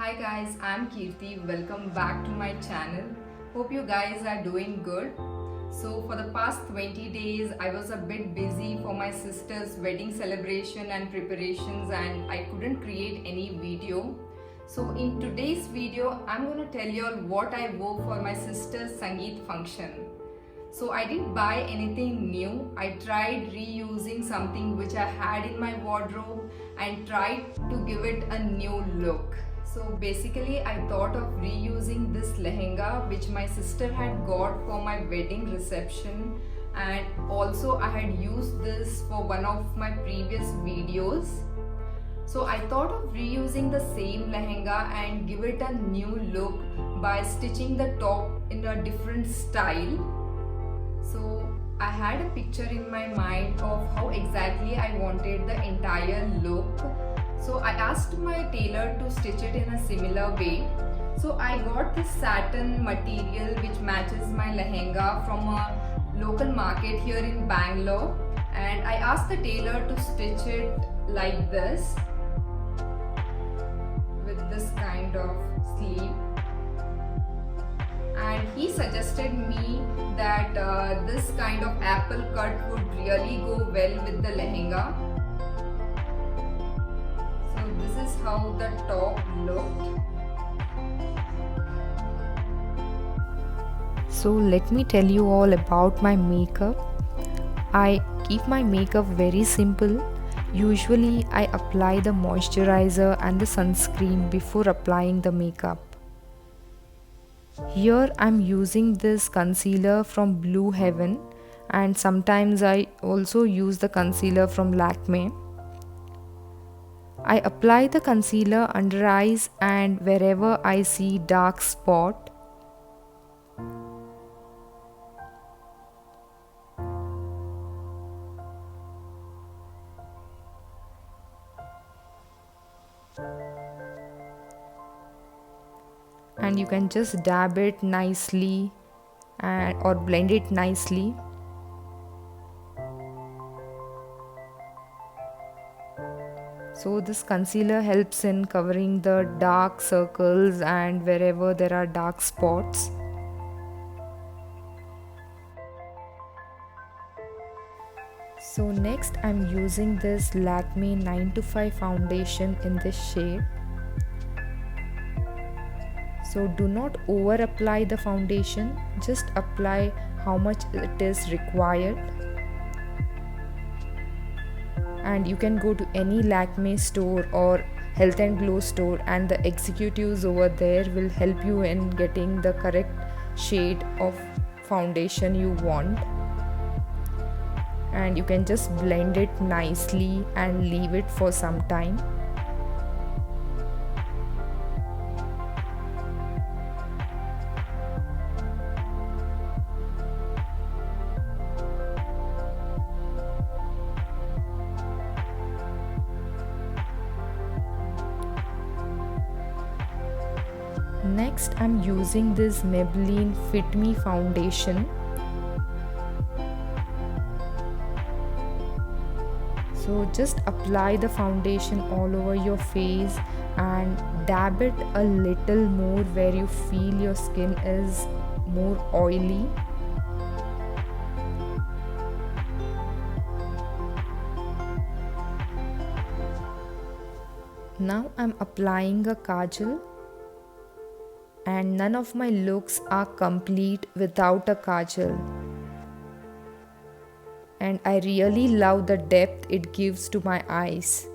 Hi guys, I'm Keerti. Welcome back to my channel. Hope you guys are doing good. So for the past 20 days, I was a bit busy for my sister's wedding celebration and preparations and I couldn't create any video. So in today's video, I'm gonna tell you all what I wore for my sister's Sangeet function. So I didn't buy anything new. I tried reusing something which I had in my wardrobe and tried to give it a new look. So basically I thought of reusing this lehenga which my sister had got for my wedding reception, and also I had used this for one of my previous videos. So I thought of reusing the same lehenga and give it a new look by stitching the top in a different style. So I had a picture in my mind of how exactly I wanted the entire look. So I asked my tailor to stitch it in a similar way. So I got this satin material which matches my lehenga from a local market here in Bangalore, and I asked the tailor to stitch it like this with this kind of sleeve. And he suggested me that this kind of apple cut would really go well with the lehenga. So this is how the top looked. So let me tell you all about my makeup. I keep my makeup very simple. Usually I apply the moisturizer and the sunscreen before applying the makeup. Here I'm using this concealer from Blue Heaven, and sometimes I also use the concealer from Lakme. I apply the concealer under eyes and wherever I see dark spot. And you can just dab it nicely or blend it nicely. So this concealer helps in covering the dark circles and wherever there are dark spots. So next I'm using this Lakme 9 to 5 foundation in this shade. So do not over apply the foundation, just apply how much it is required. And you can go to any Lakme store or Health and Glow store, and the executives over there will help you in getting the correct shade of foundation you want. And you can just blend it nicely and leave it for some time. Next I'm using this Maybelline Fit Me foundation. So just apply the foundation all over your face and dab it a little more where you feel your skin is more oily. Now I'm applying a kajal, and none of my looks are complete without a kajal. And I really love the depth it gives to my eyes.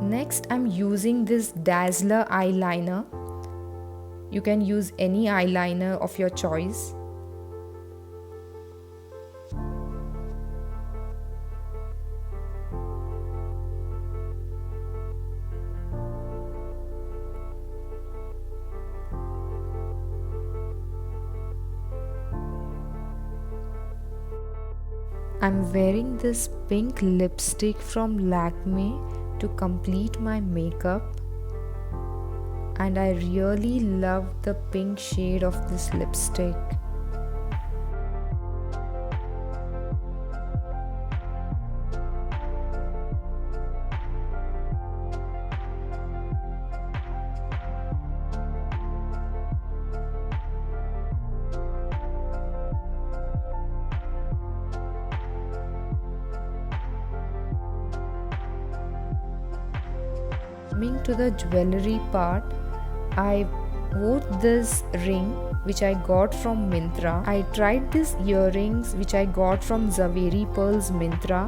Next I'm using this Dazzler eyeliner. You can use any eyeliner of your choice. I'm wearing this pink lipstick from Lakme to complete my makeup, and I really love the pink shade of this lipstick. Coming to the jewelry part, I wore this ring which I got from Myntra. I tried these earrings which I got from Zaveri Pearls Myntra,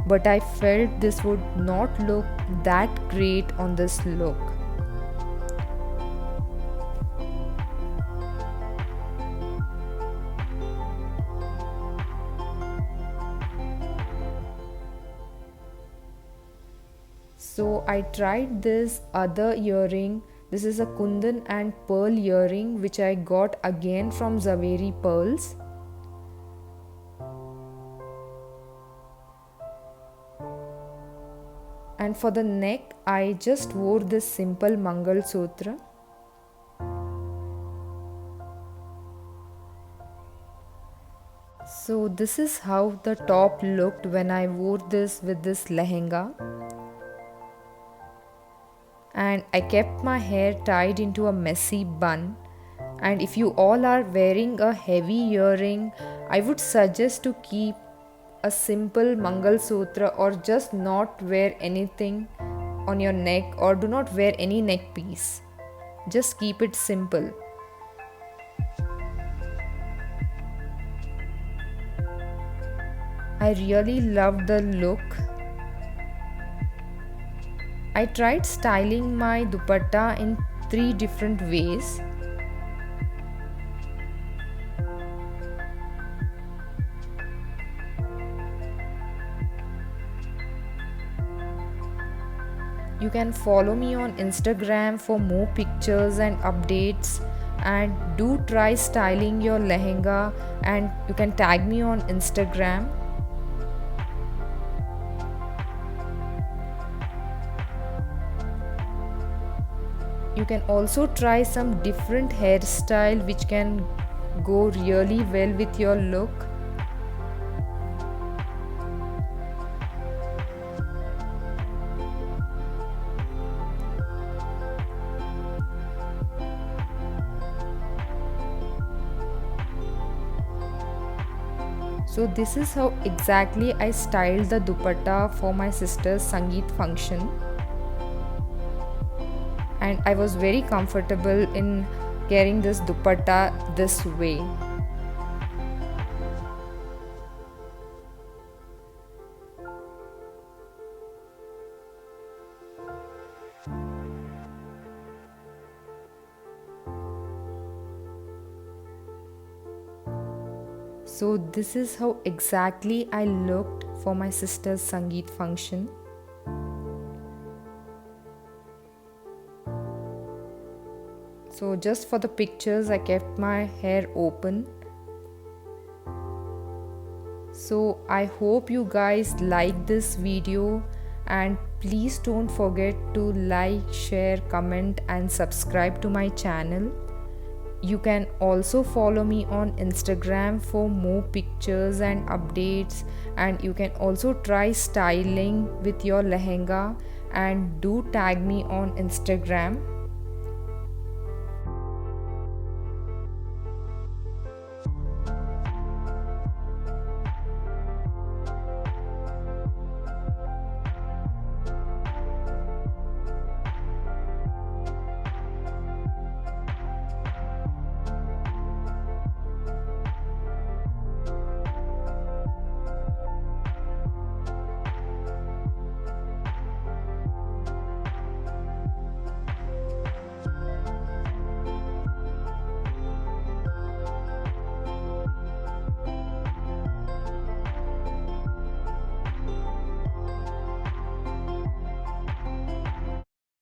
but I felt this would not look that great on this look. So I tried this other earring. This is a kundan and pearl earring which I got again from Zaveri Pearls. And for the neck, I just wore this simple Mangal Sutra. So this is how the top looked when I wore this with this lehenga. And I kept my hair tied into a messy bun. And if you all are wearing a heavy earring, I would suggest to keep a simple Mangal Sutra or just not wear anything on your neck, or do not wear any neck piece. Just keep it simple. I really loved the look. I tried styling my dupatta in 3 different ways. You can follow me on Instagram for more pictures and updates, and do try styling your lehenga, and you can tag me on Instagram. You can also try some different hairstyle which can go really well with your look. So this is how exactly I styled the dupatta for my sister's Sangeet function. And I was very comfortable in carrying this dupatta this way. So this is how exactly I looked for my sister's Sangeet function. So just for the pictures, I kept my hair open. So I hope you guys like this video, and please don't forget to like, share, comment and subscribe to my channel. You can also follow me on Instagram for more pictures and updates, and you can also try styling with your lehenga, and do tag me on Instagram.